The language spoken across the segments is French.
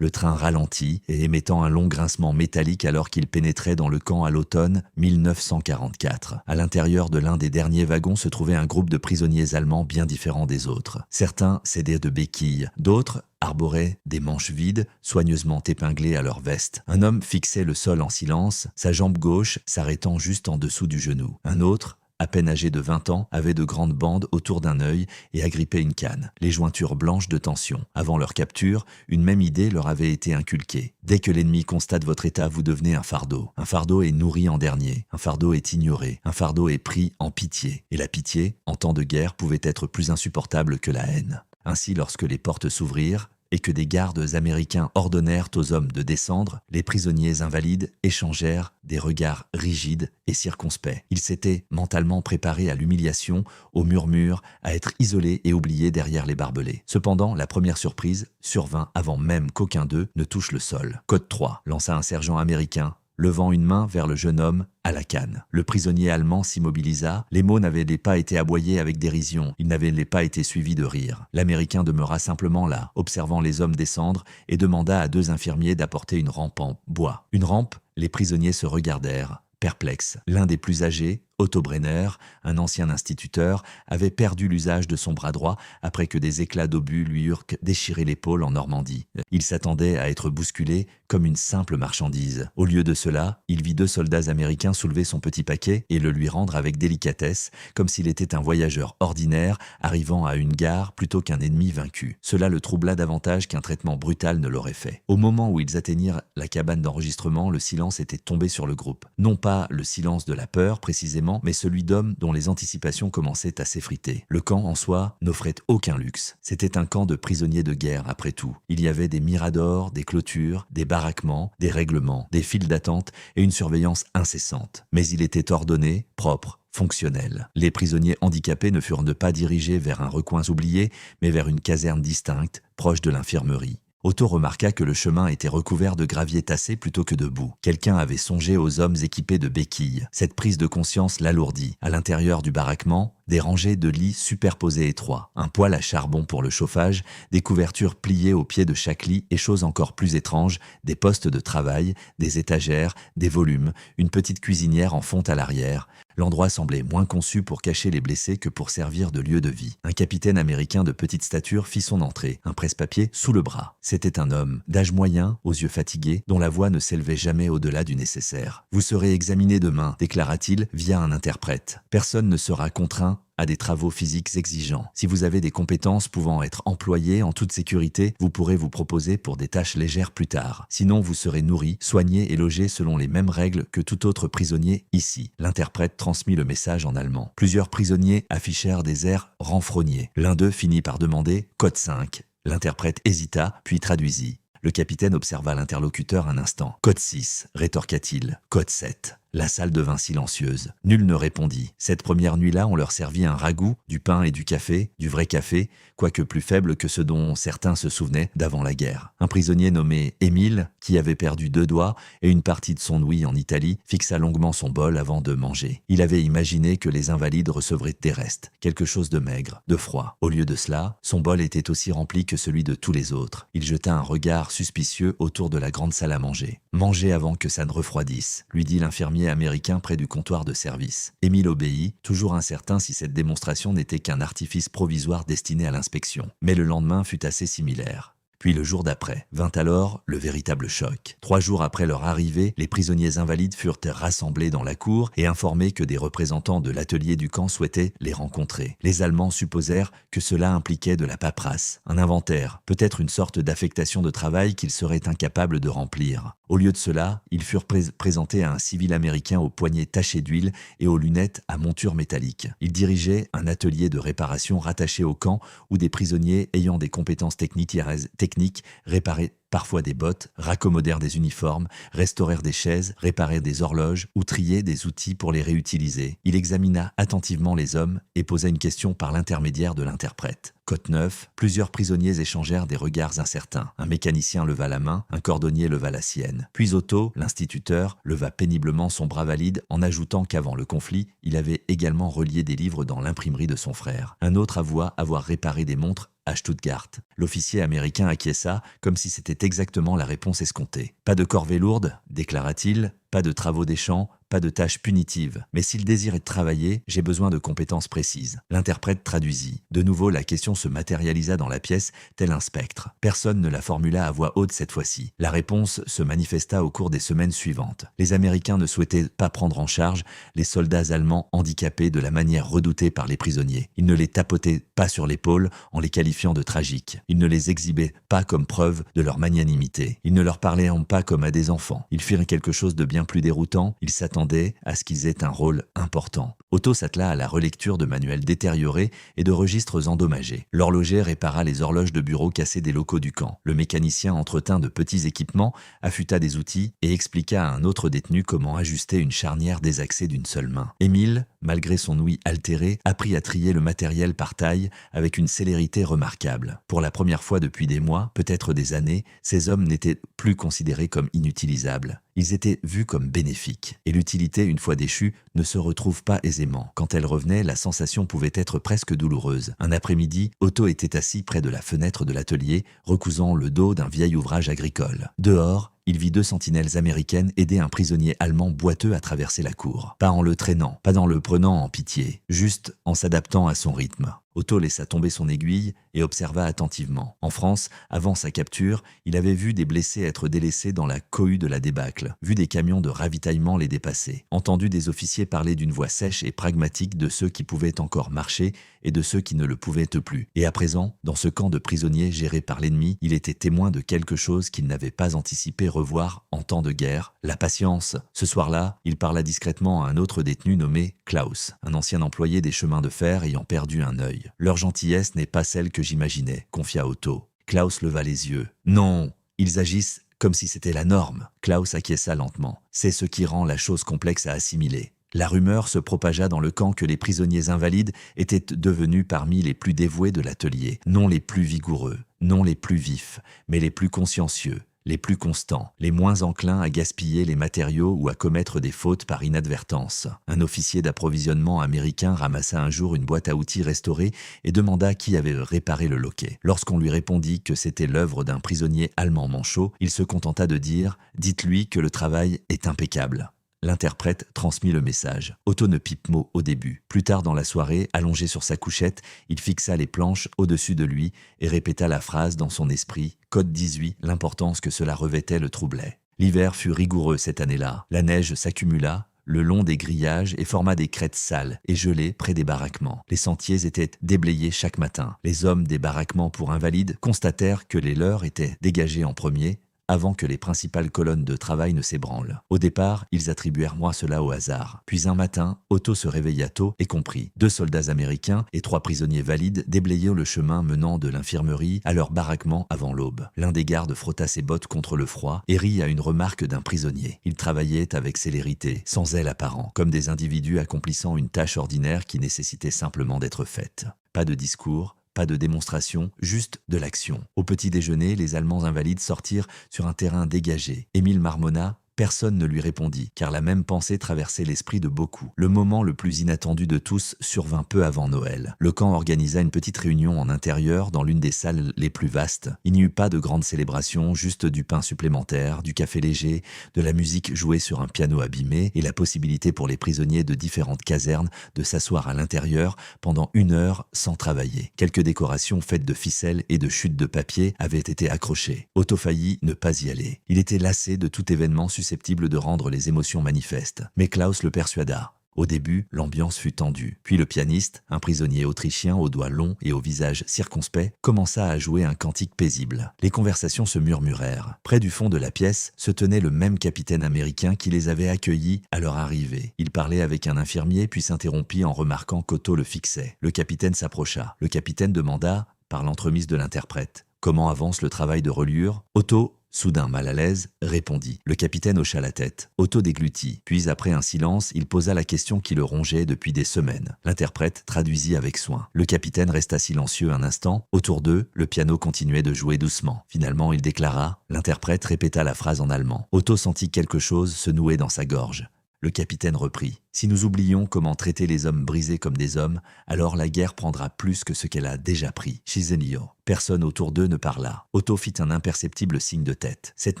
le train ralentit et émettant un long grincement métallique alors qu'il pénétrait dans le camp à l'automne 1944. À l'intérieur de l'un des derniers wagons se trouvait un groupe de prisonniers allemands bien différents des autres. Certains s'aidaient de béquilles, d'autres arboraient des manches vides, soigneusement épinglées à leur veste. Un homme fixait le sol en silence, sa jambe gauche s'arrêtant juste en dessous du genou. Un autre, à peine âgé de 20 ans, avait de grandes bandes autour d'un œil et agrippait une canne, les jointures blanches de tension. Avant leur capture, une même idée leur avait été inculquée. Dès que l'ennemi constate votre état, vous devenez un fardeau. Un fardeau est nourri en dernier, un fardeau est ignoré, un fardeau est pris en pitié. Et la pitié, en temps de guerre, pouvait être plus insupportable que la haine. Ainsi, lorsque les portes s'ouvrirent, et que des gardes américains ordonnèrent aux hommes de descendre, les prisonniers invalides échangèrent des regards rigides et circonspects. Ils s'étaient mentalement préparés à l'humiliation, au murmure, à être isolés et oubliés derrière les barbelés. Cependant, la première surprise survint avant même qu'aucun d'eux ne touche le sol. Code 3, lança un sergent américain, levant une main vers le jeune homme à la canne. Le prisonnier allemand s'immobilisa. Les mots n'avaient pas été aboyés avec dérision. Ils n'avaient pas été suivis de rire. L'Américain demeura simplement là, observant les hommes descendre, et demanda à 2 infirmiers d'apporter une rampe en bois. Une rampe, les prisonniers se regardèrent, perplexes. L'un des plus âgés, Otto Brenner, un ancien instituteur, avait perdu l'usage de son bras droit après que des éclats d'obus lui eurent déchiré l'épaule en Normandie. Il s'attendait à être bousculé comme une simple marchandise. Au lieu de cela, il vit 2 soldats américains soulever son petit paquet et le lui rendre avec délicatesse, comme s'il était un voyageur ordinaire arrivant à une gare plutôt qu'un ennemi vaincu. Cela le troubla davantage qu'un traitement brutal ne l'aurait fait. Au moment où ils atteignirent la cabane d'enregistrement, le silence était tombé sur le groupe. Non pas le silence de la peur, précisément, mais celui d'hommes dont les anticipations commençaient à s'effriter. Le camp, en soi, n'offrait aucun luxe. C'était un camp de prisonniers de guerre, après tout. Il y avait des miradors, des clôtures, des baraquements, des règlements, des files d'attente et une surveillance incessante. Mais il était ordonné, propre, fonctionnel. Les prisonniers handicapés ne furent pas dirigés vers un recoin oublié, mais vers une caserne distincte, proche de l'infirmerie. Otto remarqua que le chemin était recouvert de gravier tassé plutôt que de boue. Quelqu'un avait songé aux hommes équipés de béquilles. Cette prise de conscience l'alourdit. À l'intérieur du baraquement, des rangées de lits superposés étroits, un poêle à charbon pour le chauffage, des couvertures pliées au pied de chaque lit et chose encore plus étrange, des postes de travail, des étagères, des volumes, une petite cuisinière en fonte à l'arrière. L'endroit semblait moins conçu pour cacher les blessés que pour servir de lieu de vie. Un capitaine américain de petite stature fit son entrée, un presse-papier sous le bras. C'était un homme, d'âge moyen, aux yeux fatigués, dont la voix ne s'élevait jamais au-delà du nécessaire. « Vous serez examiné demain », déclara-t-il via un interprète. « Personne ne sera contraint à des travaux physiques exigeants. Si vous avez des compétences pouvant être employées en toute sécurité, vous pourrez vous proposer pour des tâches légères plus tard. Sinon, vous serez nourri, soigné et logé selon les mêmes règles que tout autre prisonnier ici. » L'interprète transmit le message en allemand. Plusieurs prisonniers affichèrent des airs renfrognés. L'un d'eux finit par demander « Code 5 ». L'interprète hésita, puis traduisit. Le capitaine observa l'interlocuteur un instant. « Code 6 », rétorqua-t-il. « Code 7 ». La salle devint silencieuse. Nul ne répondit. Cette première nuit-là, on leur servit un ragoût, du pain et du café, du vrai café, quoique plus faible que ce dont certains se souvenaient d'avant la guerre. Un prisonnier nommé Émile, qui avait perdu 2 doigts et une partie de son ouïe en Italie, fixa longuement son bol avant de manger. Il avait imaginé que les invalides recevraient des restes, quelque chose de maigre, de froid. Au lieu de cela, son bol était aussi rempli que celui de tous les autres. Il jeta un regard suspicieux autour de la grande salle à manger. « Mangez avant que ça ne refroidisse », lui dit l'infirmier américain près du comptoir de service. Émile obéit, toujours incertain si cette démonstration n'était qu'un artifice provisoire destiné à l'inspection. Mais le lendemain fut assez similaire. Puis le jour d'après, vint alors le véritable choc. 3 jours après leur arrivée, les prisonniers invalides furent rassemblés dans la cour et informés que des représentants de l'atelier du camp souhaitaient les rencontrer. Les Allemands supposèrent que cela impliquait de la paperasse, un inventaire, peut-être une sorte d'affectation de travail qu'ils seraient incapables de remplir. Au lieu de cela, ils furent présentés à un civil américain aux poignets tachés d'huile et aux lunettes à monture métallique. Il dirigeait un atelier de réparation rattaché au camp où des prisonniers ayant des compétences techniques réparaient parfois des bottes, raccommodèrent des uniformes, restaurèrent des chaises, réparèrent des horloges ou triaient des outils pour les réutiliser. Il examina attentivement les hommes et posa une question par l'intermédiaire de l'interprète. Code 9, plusieurs prisonniers échangèrent des regards incertains. Un mécanicien leva la main, un cordonnier leva la sienne. Puis Otto, l'instituteur, leva péniblement son bras valide en ajoutant qu'avant le conflit, il avait également relié des livres dans l'imprimerie de son frère. Un autre avoua avoir réparé des montres à Stuttgart. L'officier américain acquiesça comme si c'était exactement la réponse escomptée. « Pas de corvée lourde » déclara-t-il, « pas de travaux des champs, pas de tâches punitives. Mais s'il désirait travailler, j'ai besoin de compétences précises. » L'interprète traduisit. De nouveau, la question se matérialisa dans la pièce, tel un spectre. Personne ne la formula à voix haute cette fois-ci. La réponse se manifesta au cours des semaines suivantes. Les Américains ne souhaitaient pas prendre en charge les soldats allemands handicapés de la manière redoutée par les prisonniers. Ils ne les tapotaient pas sur l'épaule en les qualifiant de tragiques. Ils ne les exhibaient pas comme preuve de leur magnanimité. Ils ne leur parlaient pas comme à des enfants. Ils firent quelque chose de bien plus déroutant. Ils s'attendaient à ce qu'ils aient un rôle important. Otto s'attela à la relecture de manuels détériorés et de registres endommagés. L'horloger répara les horloges de bureau cassées des locaux du camp. Le mécanicien entretint de petits équipements, affûta des outils et expliqua à un autre détenu comment ajuster une charnière désaxée d'une seule main. Émile, malgré son ouïe altérée, apprit à trier le matériel par taille avec une célérité remarquable. Pour la première fois depuis des mois, peut-être des années, ces hommes n'étaient plus considérés comme inutilisables. Ils étaient vus comme bénéfiques. Et l'utilité, une fois déchue, ne se retrouve pas aisément. Quand elle revenait, la sensation pouvait être presque douloureuse. Un après-midi, Otto était assis près de la fenêtre de l'atelier, recousant le dos d'un vieil ouvrage agricole. Dehors, il vit 2 sentinelles américaines aider un prisonnier allemand boiteux à traverser la cour. Pas en le traînant, pas en le prenant en pitié, juste en s'adaptant à son rythme. Otto laissa tomber son aiguille et observa attentivement. En France, avant sa capture, il avait vu des blessés être délaissés dans la cohue de la débâcle, vu des camions de ravitaillement les dépasser, entendu des officiers parler d'une voix sèche et pragmatique de ceux qui pouvaient encore marcher et de ceux qui ne le pouvaient plus. Et à présent, dans ce camp de prisonniers géré par l'ennemi, il était témoin de quelque chose qu'il n'avait pas anticipé revoir en temps de guerre, la patience. Ce soir-là, il parla discrètement à un autre détenu nommé Klaus, un ancien employé des chemins de fer ayant perdu un œil. « Leur gentillesse n'est pas celle que j'imaginais », confia Otto. Klaus leva les yeux. « Non, ils agissent comme si c'était la norme. » Klaus acquiesça lentement. « C'est ce qui rend la chose complexe à assimiler. » La rumeur se propagea dans le camp que les prisonniers invalides étaient devenus parmi les plus dévoués de l'atelier, non les plus vigoureux, non les plus vifs, mais les plus consciencieux, les plus constants, les moins enclins à gaspiller les matériaux ou à commettre des fautes par inadvertance. Un officier d'approvisionnement américain ramassa un jour une boîte à outils restaurée et demanda qui avait réparé le loquet. Lorsqu'on lui répondit que c'était l'œuvre d'un prisonnier allemand manchot, il se contenta de dire « Dites-lui que le travail est impeccable ». L'interprète transmit le message. Otto ne pipe mot au début. Plus tard dans la soirée, allongé sur sa couchette, il fixa les planches au-dessus de lui et répéta la phrase dans son esprit. Code 18, l'importance que cela revêtait le troublait. L'hiver fut rigoureux cette année-là. La neige s'accumula le long des grillages et forma des crêtes sales et gelées près des baraquements. Les sentiers étaient déblayés chaque matin. Les hommes des baraquements pour invalides constatèrent que les leurs étaient dégagés en premier, avant que les principales colonnes de travail ne s'ébranlent. Au départ, ils attribuèrent cela au hasard. Puis un matin, Otto se réveilla tôt et comprit. 2 soldats américains et 3 prisonniers valides déblayaient le chemin menant de l'infirmerie à leur baraquement avant l'aube. L'un des gardes frotta ses bottes contre le froid et rit à une remarque d'un prisonnier. Ils travaillaient avec célérité, sans zèle apparent, comme des individus accomplissant une tâche ordinaire qui nécessitait simplement d'être faite. Pas de discours, pas de démonstration, juste de l'action. Au petit déjeuner, les Allemands invalides sortirent sur un terrain dégagé. Émile marmonna. Personne ne lui répondit, car la même pensée traversait l'esprit de beaucoup. Le moment le plus inattendu de tous survint peu avant Noël. Le camp organisa une petite réunion en intérieur dans l'une des salles les plus vastes. Il n'y eut pas de grande célébration, juste du pain supplémentaire, du café léger, de la musique jouée sur un piano abîmé et la possibilité pour les prisonniers de différentes casernes de s'asseoir à l'intérieur pendant 1 heure sans travailler. Quelques décorations faites de ficelles et de chutes de papier avaient été accrochées. Otto faillit ne pas y aller. Il était lassé de tout événement susceptible de rendre les émotions manifestes. Mais Klaus le persuada. Au début, l'ambiance fut tendue. Puis le pianiste, un prisonnier autrichien aux doigts longs et au visage circonspect, commença à jouer un cantique paisible. Les conversations se murmurèrent. Près du fond de la pièce se tenait le même capitaine américain qui les avait accueillis à leur arrivée. Il parlait avec un infirmier puis s'interrompit en remarquant qu'Otto le fixait. Le capitaine s'approcha. Le capitaine demanda, par l'entremise de l'interprète, « Comment avance le travail de reliure ?» Otto, soudain mal à l'aise, répondit. Le capitaine hocha la tête. Otto déglutit. Puis, après un silence, il posa la question qui le rongeait depuis des semaines. L'interprète traduisit avec soin. Le capitaine resta silencieux un instant. Autour d'eux, le piano continuait de jouer doucement. Finalement, il déclara. L'interprète répéta la phrase en allemand. Otto sentit quelque chose se nouer dans sa gorge. Le capitaine reprit. Si nous oublions comment traiter les hommes brisés comme des hommes, alors la guerre prendra plus que ce qu'elle a déjà pris. Shizenio. Personne autour d'eux ne parla. Otto fit un imperceptible signe de tête. Cette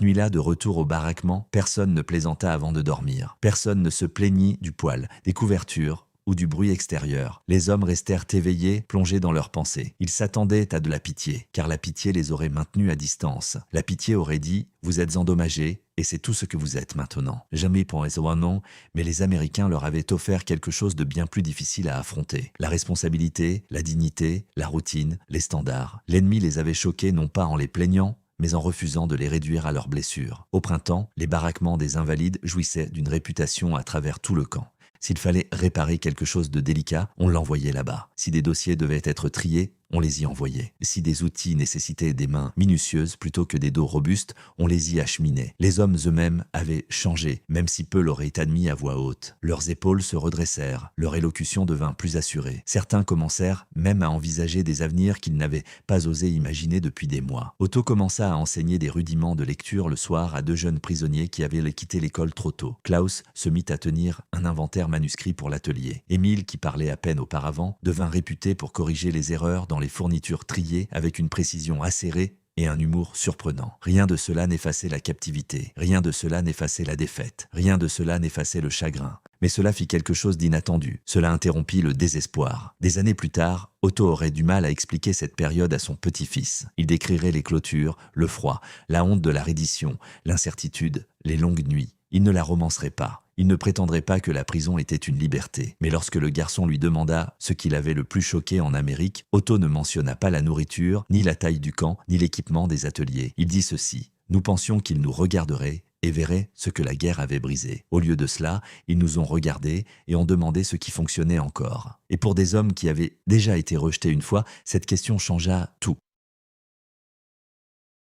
nuit-là, de retour au baraquement, personne ne plaisanta avant de dormir. Personne ne se plaignit du poêle, des couvertures ou du bruit extérieur. Les hommes restèrent éveillés, plongés dans leurs pensées. Ils s'attendaient à de la pitié, car la pitié les aurait maintenus à distance. La pitié aurait dit « Vous êtes endommagés, et c'est tout ce que vous êtes maintenant. » Jamais pour non, mais les Américains leur avaient offert quelque chose de bien plus difficile à affronter. La responsabilité, la dignité, la routine, les standards. L'ennemi les avait choqués non pas en les plaignant, mais en refusant de les réduire à leurs blessures. Au printemps, les baraquements des Invalides jouissaient d'une réputation à travers tout le camp. S'il fallait réparer quelque chose de délicat, on l'envoyait là-bas. Si des dossiers devaient être triés, on les y envoyait. Si des outils nécessitaient des mains minutieuses plutôt que des dos robustes, on les y acheminait. Les hommes eux-mêmes avaient changé, même si peu l'auraient admis à voix haute. Leurs épaules se redressèrent, leur élocution devint plus assurée. Certains commencèrent même à envisager des avenirs qu'ils n'avaient pas osé imaginer depuis des mois. Otto commença à enseigner des rudiments de lecture le soir à 2 jeunes prisonniers qui avaient quitté l'école trop tôt. Klaus se mit à tenir un inventaire manuscrit pour l'atelier. Émile, qui parlait à peine auparavant, devint réputé pour corriger les erreurs dans les fournitures triées avec une précision acérée et un humour surprenant. Rien de cela n'effaçait la captivité, rien de cela n'effaçait la défaite, rien de cela n'effaçait le chagrin. Mais cela fit quelque chose d'inattendu, cela interrompit le désespoir. Des années plus tard, Otto aurait du mal à expliquer cette période à son petit-fils. Il décrirait les clôtures, le froid, la honte de la reddition, l'incertitude, les longues nuits. Il ne la romancerait pas. Il ne prétendrait pas que la prison était une liberté. Mais lorsque le garçon lui demanda ce qui l'avait le plus choqué en Amérique, Otto ne mentionna pas la nourriture, ni la taille du camp, ni l'équipement des ateliers. Il dit ceci: « Nous pensions qu'ils nous regarderaient et verraient ce que la guerre avait brisé. Au lieu de cela, ils nous ont regardés et ont demandé ce qui fonctionnait encore. » Et pour des hommes qui avaient déjà été rejetés une fois, cette question changea tout.